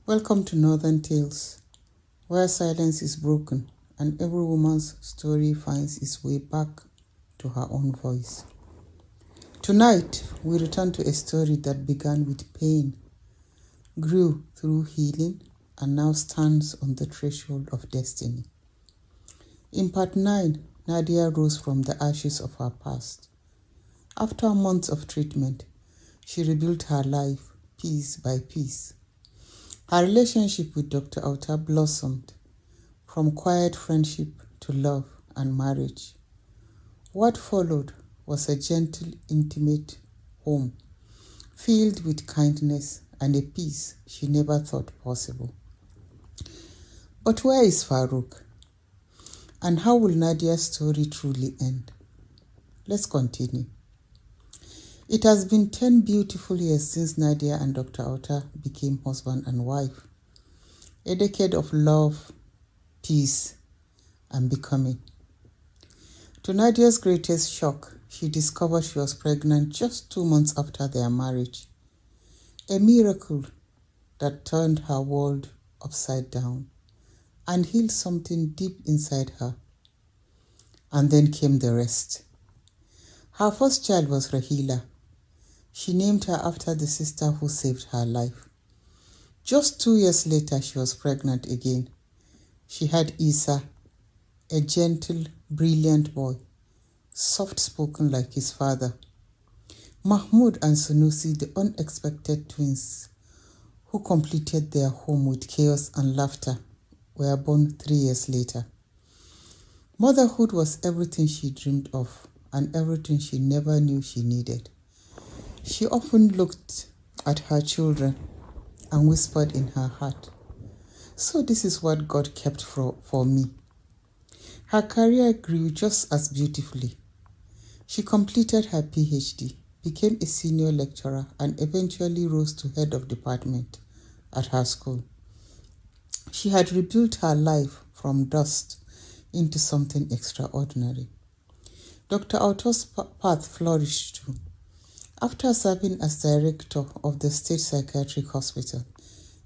Welcome to Northern Tales, where silence is broken and every woman's story finds its way back to her own voice. Tonight, we return to a story that began with pain, grew through healing, and now stands on the threshold of destiny. In part 9, Nadia rose from the ashes of her past. After months of treatment, she rebuilt her life piece by piece. Her relationship with Dr. Auta blossomed from quiet friendship to love and marriage. What followed was a gentle, intimate home filled with kindness and a peace she never thought possible. But where is Farouk? And how will Nadia's story truly end? Let's continue. It has been 10 beautiful years since Nadia and Dr. Auta became husband and wife. A decade of love, peace, and becoming. To Nadia's greatest shock, she discovered she was pregnant just 2 months after their marriage. A miracle that turned her world upside down and healed something deep inside her. And then came the rest. Her first child was Rahila. She named her after the sister who saved her life. Just 2 years later, she was pregnant again. She had Isa, a gentle, brilliant boy, soft-spoken like his father. Mahmoud and Sunusi, the unexpected twins, who completed their home with chaos and laughter, were born 3 years later. Motherhood was everything she dreamed of and everything she never knew she needed. She often looked at her children and whispered in her heart, "So this is what God kept for me." Her career grew just as beautifully. She completed her PhD, became a senior lecturer, and eventually rose to head of department at her school. She had rebuilt her life from dust into something extraordinary. Dr. Auto's path flourished too. After serving as director of the State Psychiatric Hospital,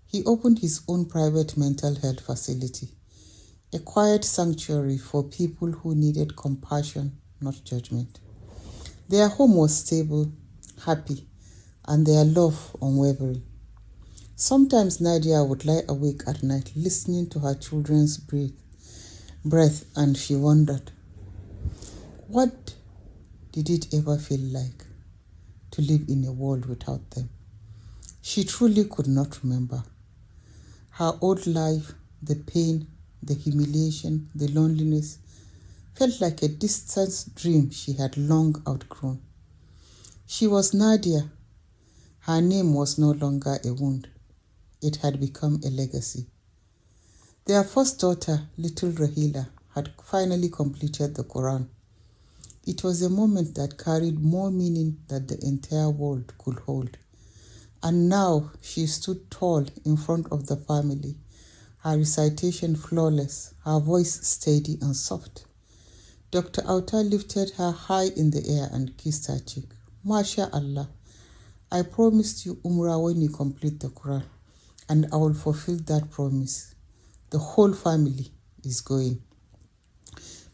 he opened his own private mental health facility, a quiet sanctuary for people who needed compassion, not judgment. Their home was stable, happy, and their love unwavering. Sometimes Nadia would lie awake at night listening to her children's breath, and she wondered, what did it ever feel like to live in a world without them? She truly could not remember. Her old life, the pain, the humiliation, the loneliness, felt like a distant dream she had long outgrown. She was Nadia. Her name was no longer a wound. It had become a legacy. Their first daughter, little Rahila, had finally completed the Quran. It was a moment that carried more meaning than the entire world could hold. And now she stood tall in front of the family, her recitation flawless, her voice steady and soft. Dr. Auta lifted her high in the air and kissed her cheek. Masha Allah, I promised you Umrah when you complete the Quran, and I will fulfill that promise. The whole family is going.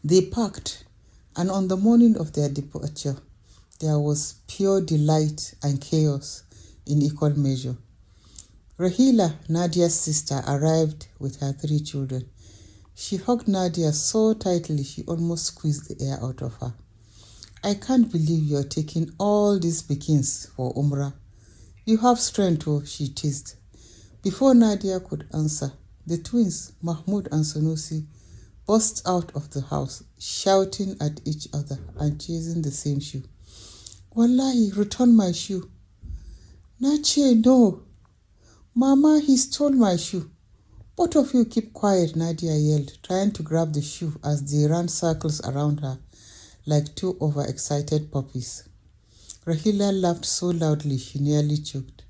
They packed, and on the morning of their departure, there was pure delight and chaos in equal measure. Rahila, Nadia's sister, arrived with her 3 children. She hugged Nadia so tightly she almost squeezed the air out of her. I can't believe you're taking all these pikins for Umrah. You have strength, oh, she teased. Before Nadia could answer, the twins, Mahmoud and Sunusi, burst out of the house, shouting at each other and chasing the same shoe. Wallahi, return my shoe. Nache, no. Mama, he stole my shoe. Both of you keep quiet, Nadia yelled, trying to grab the shoe as they ran circles around her like 2 overexcited puppies. Rahila laughed so loudly she nearly choked.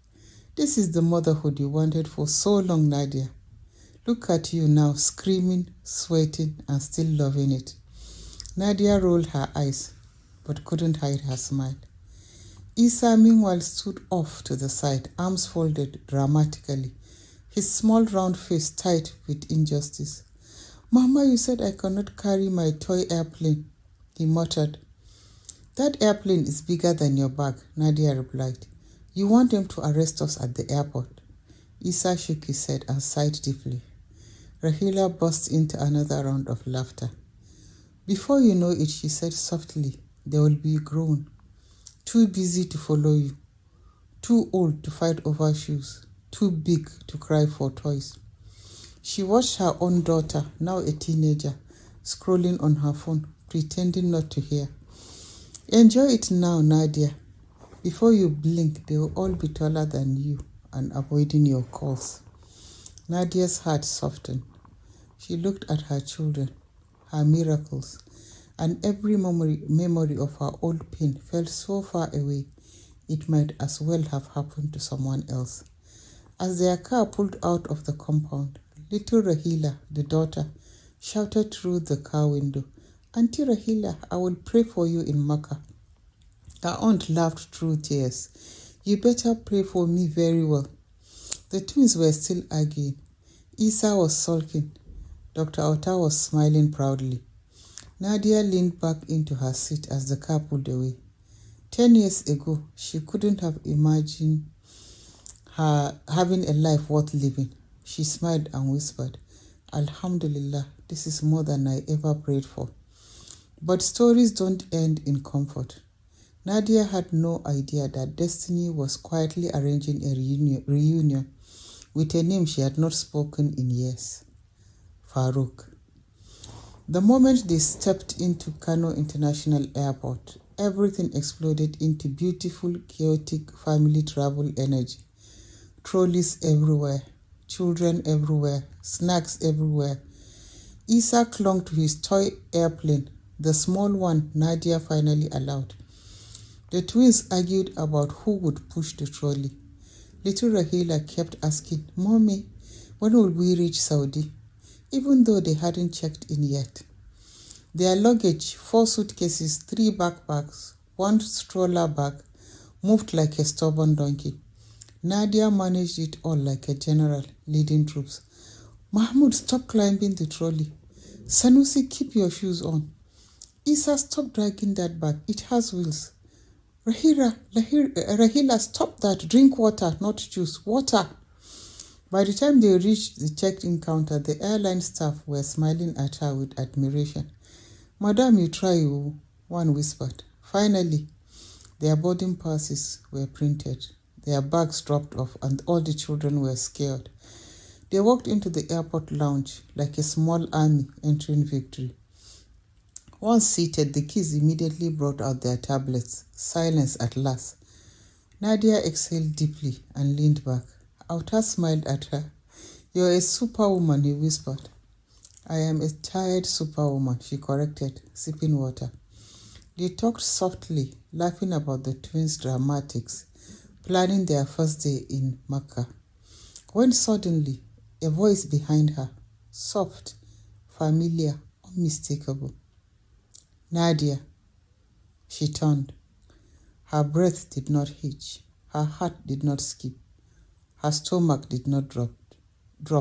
This is the motherhood you wanted for so long, Nadia. Look at you now, screaming, sweating, and still loving it. Nadia rolled her eyes, but couldn't hide her smile. Isa meanwhile stood off to the side, arms folded dramatically, his small round face tight with injustice. Mama, you said I cannot carry my toy airplane, he muttered. That airplane is bigger than your bag, Nadia replied. You want them to arrest us at the airport. Isa shook his head and sighed deeply. Rahila burst into another round of laughter. Before you know it, she said softly, they will be grown, too busy to follow you, too old to fight over shoes, too big to cry for toys. She watched her own daughter, now a teenager, scrolling on her phone, pretending not to hear. Enjoy it now, Nadia. Before you blink, they will all be taller than you and avoiding your calls. Nadia's heart softened. She looked at her children, her miracles, and every memory of her old pain felt so far away it might as well have happened to someone else. As their car pulled out of the compound, little Rahila, the daughter, shouted through the car window, Auntie Rahila, I will pray for you in Makkah. Her aunt laughed through tears. You better pray for me very well. The twins were still arguing. Isa was sulking. Dr. Auta was smiling proudly. Nadia leaned back into her seat as the car pulled away. 10 years ago, she couldn't have imagined her having a life worth living. She smiled and whispered, Alhamdulillah, this is more than I ever prayed for. But stories don't end in comfort. Nadia had no idea that destiny was quietly arranging a reunion with a name she had not spoken in years. Farouk. The moment they stepped into Kano International Airport, everything exploded into beautiful, chaotic family travel energy. Trolleys everywhere, children everywhere, snacks everywhere. Isa clung to his toy airplane, the small one Nadia finally allowed. The twins argued about who would push the trolley. Little Rahila kept asking, Mommy, when will we reach Saudi? Even though they hadn't checked in yet. Their luggage, 4 suitcases, 3 backpacks, 1 stroller bag, moved like a stubborn donkey. Nadia managed it all like a general, leading troops. Mahmoud, stop climbing the trolley. Sanusi, keep your shoes on. Isa, stop dragging that bag. It has wheels. Rahila, stop that. Drink water, not juice. Water. By the time they reached the check-in counter, the airline staff were smiling at her with admiration. Madam, you try, one whispered. Finally, their boarding passes were printed. Their bags dropped off and all the children were scared. They walked into the airport lounge like a small army entering victory. Once seated, the kids immediately brought out their tablets. Silence at last. Nadia exhaled deeply and leaned back. Auta smiled at her. You're a superwoman, he whispered. I am a tired superwoman, she corrected, sipping water. They talked softly, laughing about the twins' dramatics, planning their first day in Makkah. When suddenly, a voice behind her, soft, familiar, unmistakable. Nadia. She turned. Her breath did not hitch. Her heart did not skip. Her stomach did not drop.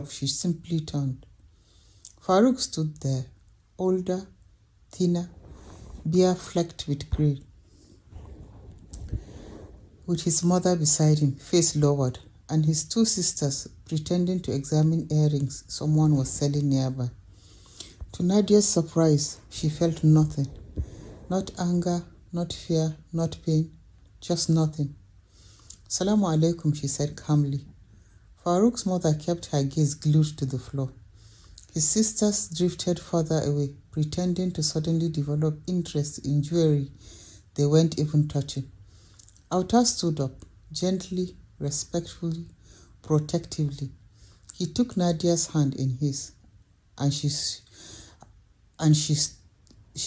She simply turned. Farouk stood there, older, thinner, beard flecked with grey, with his mother beside him, face lowered, and his 2 sisters pretending to examine earrings someone was selling nearby. To Nadia's surprise, she felt nothing. Not anger, not fear, not pain, just nothing. Salamu alaikum, she said calmly. Farouk's mother kept her gaze glued to the floor. His sisters drifted further away, pretending to suddenly develop interest in jewelry they weren't even touching. Auta stood up, gently, respectfully, protectively. He took Nadia's hand in his, and she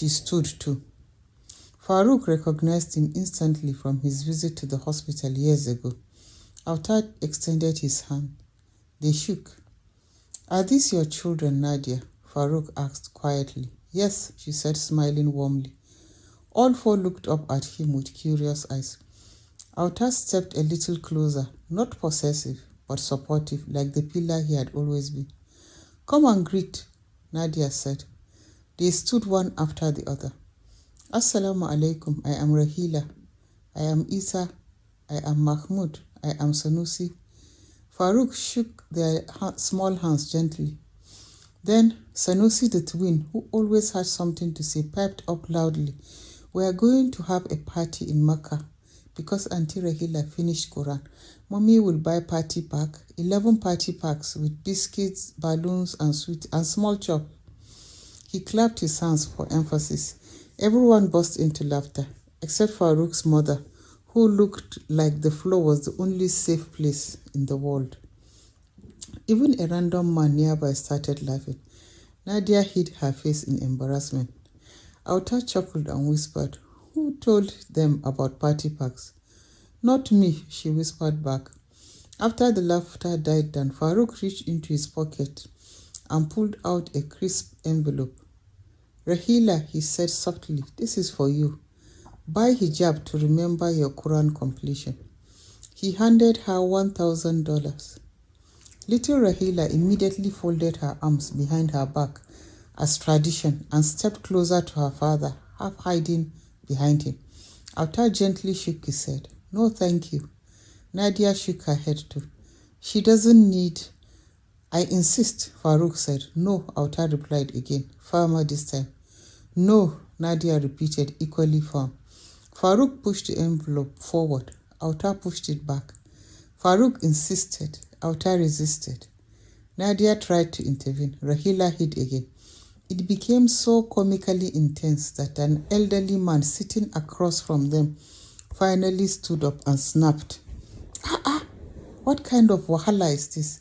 stood too. Farouk recognized him instantly from his visit to the hospital years ago. Auta extended his hand. They shook. Are these your children, Nadia? Farouk asked quietly. Yes, she said, smiling warmly. All 4 looked up at him with curious eyes. Auta stepped a little closer, not possessive, but supportive, like the pillar he had always been. "Come and greet," Nadia said. They stood one after the other. "Assalamu alaikum, I am Rahila. I am Isa. I am Mahmoud. I am Sanusi." Farouk shook their small hands gently. Then Sanusi the twin, who always had something to say, piped up loudly. "We are going to have a party in Mecca because Auntie Rahila finished Quran. Mommy will buy party pack, 11 party packs with biscuits, balloons, and sweet and small chop." He clapped his hands for emphasis. Everyone burst into laughter, except Farouk's mother, who looked like the floor was the only safe place in the world. Even a random man nearby started laughing. Nadia hid her face in embarrassment. Auta chuckled and whispered, "Who told them about party packs?" "Not me," she whispered back. After the laughter died down, Farouk reached into his pocket and pulled out a crisp envelope. "Rahila," he said softly, "this is for you. Buy hijab to remember your Quran completion." He handed her $1,000. Little Rahila immediately folded her arms behind her back as tradition and stepped closer to her father, half hiding behind him. Auta gently shook his head. "No, thank you." Nadia shook her head too. "She doesn't need—" "I insist," Farouk said. "No," Auta replied again, firmer this time. "No," Nadia repeated, equally firm. Farouk pushed the envelope forward. Auta pushed it back. Farouk insisted. Auta resisted. Nadia tried to intervene. Rahila hid again. It became so comically intense that an elderly man sitting across from them finally stood up and snapped. What kind of wahala is this?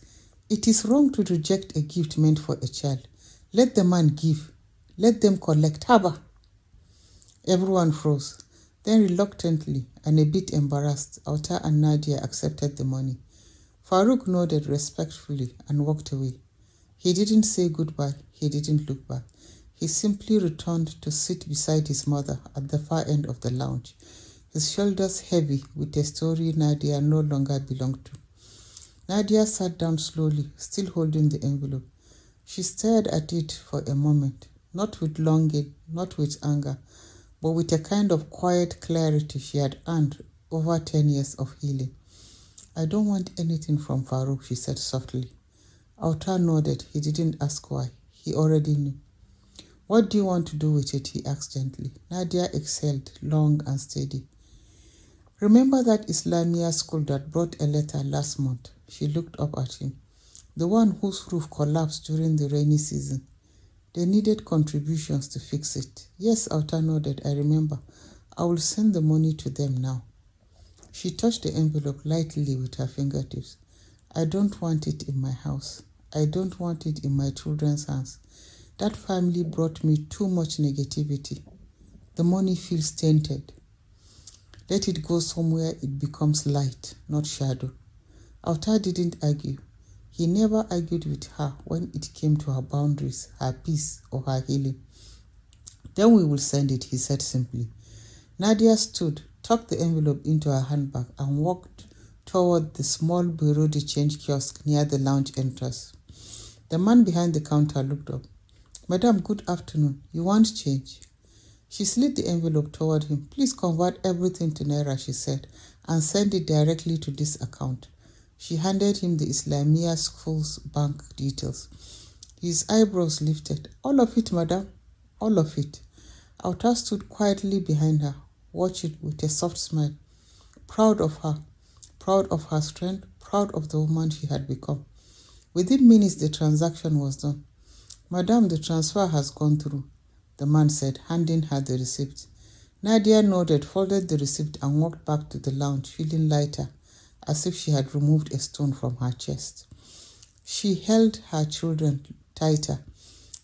It is wrong to reject a gift meant for a child. Let the man give. Let them collect. Haba." Everyone froze. Then reluctantly and a bit embarrassed, Auta and Nadia accepted the money. Farouk nodded respectfully and walked away. He didn't say goodbye. He didn't look back. He simply returned to sit beside his mother at the far end of the lounge, his shoulders heavy with a story Nadia no longer belonged to. Nadia sat down slowly, still holding the envelope. She stared at it for a moment, not with longing, not with anger, but with a kind of quiet clarity she had earned over 10 years of healing. "I don't want anything from Farouk," she said softly. Auta nodded. He didn't ask why. He already knew. "What do you want to do with it?" he asked gently. Nadia exhaled, long and steady. "Remember that Islamia school that brought a letter last month?" She looked up at him. "The one whose roof collapsed during the rainy season. They needed contributions to fix it." "Yes," Auta nodded. "I remember. I will send the money to them now." She touched the envelope lightly with her fingertips. "I don't want it in my house. I don't want it in my children's hands. That family brought me too much negativity. The money feels tainted. Let it go somewhere it becomes light, not shadow." Auta didn't argue. He never argued with her when it came to her boundaries, her peace, or her healing. "Then we will send it," he said simply. Nadia stood, tucked the envelope into her handbag, and walked toward the small bureau de change kiosk near the lounge entrance. The man behind the counter looked up. "Madam, good afternoon. You want change?" She slid the envelope toward him. "Please convert everything to Naira," she said, "and send it directly to this account." She handed him the Islamia school's bank details. His eyebrows lifted. "All of it, madam, all of it." Auta stood quietly behind her, watching with a soft smile. Proud of her strength, proud of the woman she had become. Within minutes, the transaction was done. "Madam, the transfer has gone through," the man said, handing her the receipt. Nadia nodded, folded the receipt, and walked back to the lounge, feeling lighter, as if she had removed a stone from her chest. She held her children tighter.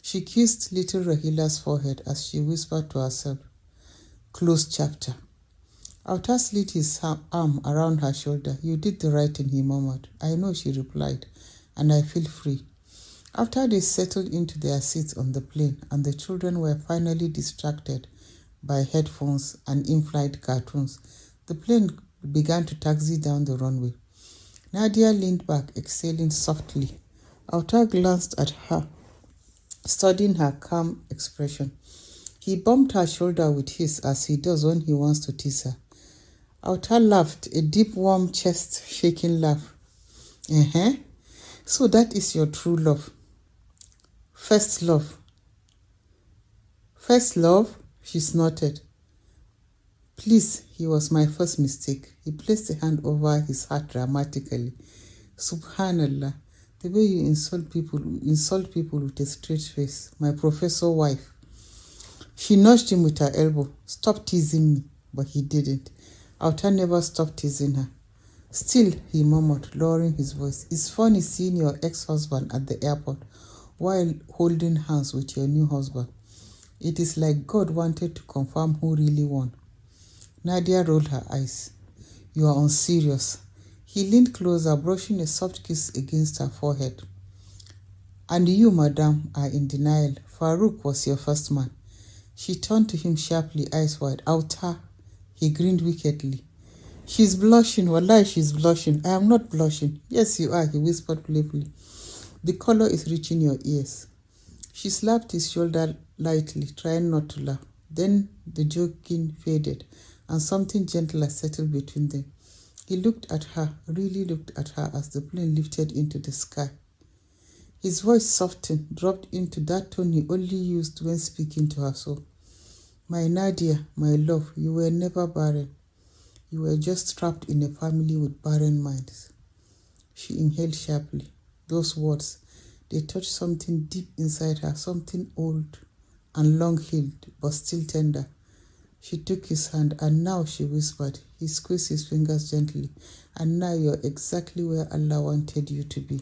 She kissed little Rahila's forehead as she whispered to herself, "Close chapter." Auta slid his arm around her shoulder. "You did the right thing," he murmured. "I know," she replied, "and I feel free." After they settled into their seats on the plane and the children were finally distracted by headphones and in-flight cartoons, the plane began to taxi down the runway. Nadia leaned back, exhaling softly. Auta glanced at her, studying her calm expression. He bumped her shoulder with his as he does when he wants to tease her. Auta laughed, a deep, warm, chest-shaking laugh. Uh-huh. So that is your true love. First love. First love? She snorted. Please, he was my first mistake. He placed a hand over his heart dramatically. Subhanallah, the way you insult people with a straight face. My professor wife. She nudged him with her elbow. Stop teasing me, but he didn't. Auta never stopped teasing her. Still, he murmured, lowering his voice, it's funny seeing your ex-husband at the airport while holding hands with your new husband. It is like God wanted to confirm who really won. Nadia rolled her eyes. You are unserious. He leaned closer, brushing a soft kiss against her forehead. And you, madam, are in denial. Farouk was your first man. She turned to him sharply, eyes wide. Auta. He grinned wickedly. She's blushing. Wallahi, she's blushing. I am not blushing. Yes, you are, he whispered playfully. The color is reaching your ears. She slapped his shoulder lightly, trying not to laugh. Then the joking faded, and something gentler settled between them. He looked at her, really looked at her as the plane lifted into the sky. His voice softened, dropped into that tone he only used when speaking to her soul. My Nadia, my love, you were never barren. You were just trapped in a family with barren minds. She inhaled sharply. Those words, they touched something deep inside her, something old and long-healed, but still tender. She took his hand, and now, she whispered. He squeezed his fingers gently. And now you're exactly where Allah wanted you to be.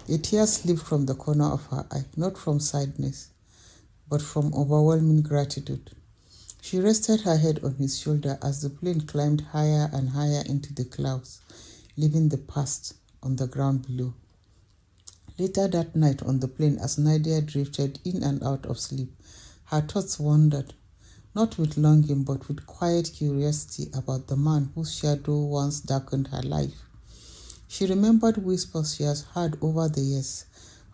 A tear slipped from the corner of her eye, not from sadness, but from overwhelming gratitude. She rested her head on his shoulder as the plane climbed higher and higher into the clouds, leaving the past on the ground below. Later that night on the plane, as Nadia drifted in and out of sleep, her thoughts wandered, not with longing but with quiet curiosity about the man whose shadow once darkened her life. She remembered whispers she has heard over the years,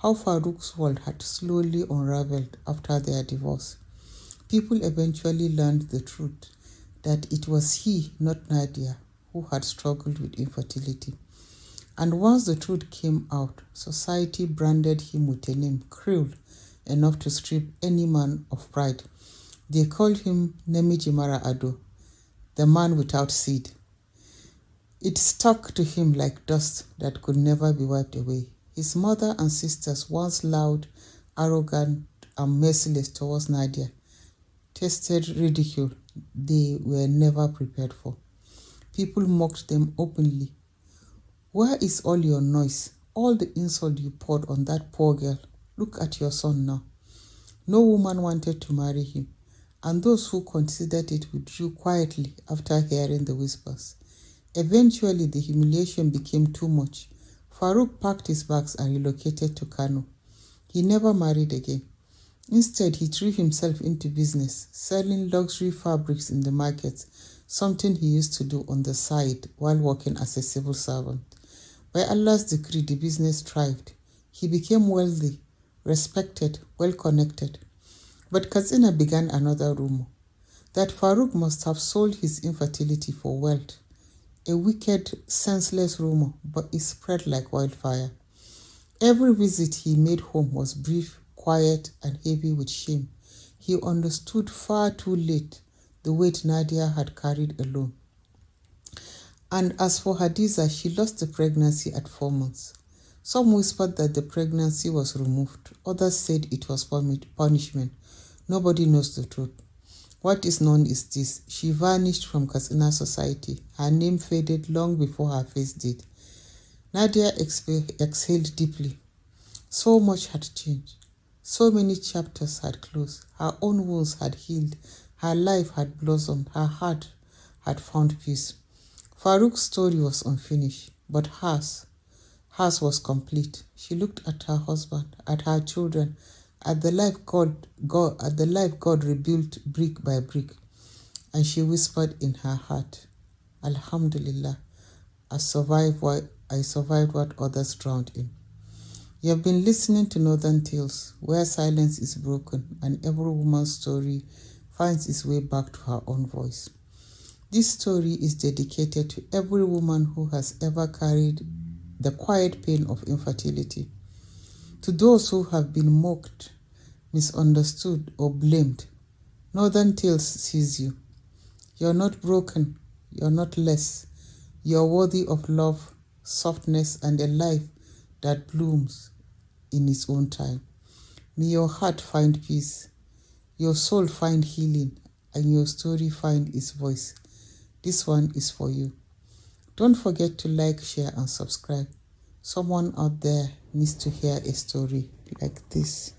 how Farouk's world had slowly unraveled after their divorce. People eventually learned the truth, that it was he, not Nadia, who had struggled with infertility. And once the truth came out, society branded him with a name cruel enough to strip any man of pride. They called him Nemijimara Ado, the man without seed. It stuck to him like dust that could never be wiped away. His mother and sisters, once loud, arrogant, and merciless towards Nadia, tasted ridicule they were never prepared for. People mocked them openly. Where is all your noise? All the insult you poured on that poor girl. Look at your son now. No woman wanted to marry him, and those who considered it withdrew quietly after hearing the whispers. Eventually, the humiliation became too much. Farouk packed his bags and relocated to Kano. He never married again. Instead, he threw himself into business, selling luxury fabrics in the market, something he used to do on the side while working as a civil servant. By Allah's decree, the business thrived. He became wealthy, respected, well-connected. But Katsina began another rumor, that Farouk must have sold his infertility for wealth. A wicked, senseless rumor, but it spread like wildfire. Every visit he made home was brief, quiet, and heavy with shame. He understood far too late the weight Nadia had carried alone. And as for Hadiza, she lost the pregnancy at 4 months. Some whispered that the pregnancy was removed. Others said it was punishment. Nobody knows the truth. What is known is this: she vanished from Katsina society. Her name faded long before her face did. Nadia exhaled deeply. So much had changed. So many chapters had closed. Her own wounds had healed. Her life had blossomed. Her heart had found peace. Farouk's story was unfinished, but hers was complete. She looked at her husband, at her children, at the life God rebuilt brick by brick, and she whispered in her heart, Alhamdulillah, I survived I survived what others drowned in. You have been listening to Northern Tales, where silence is broken and every woman's story finds its way back to her own voice. This story is dedicated to every woman who has ever carried the quiet pain of infertility. To those who have been mocked, misunderstood, or blamed, Northern Tales sees you. You're not broken, you're not less. You're worthy of love, softness, and a life that blooms in its own time. May your heart find peace, your soul find healing, and your story find its voice. This one is for you. Don't forget to like, share, and subscribe. Someone out there needs to hear a story like this.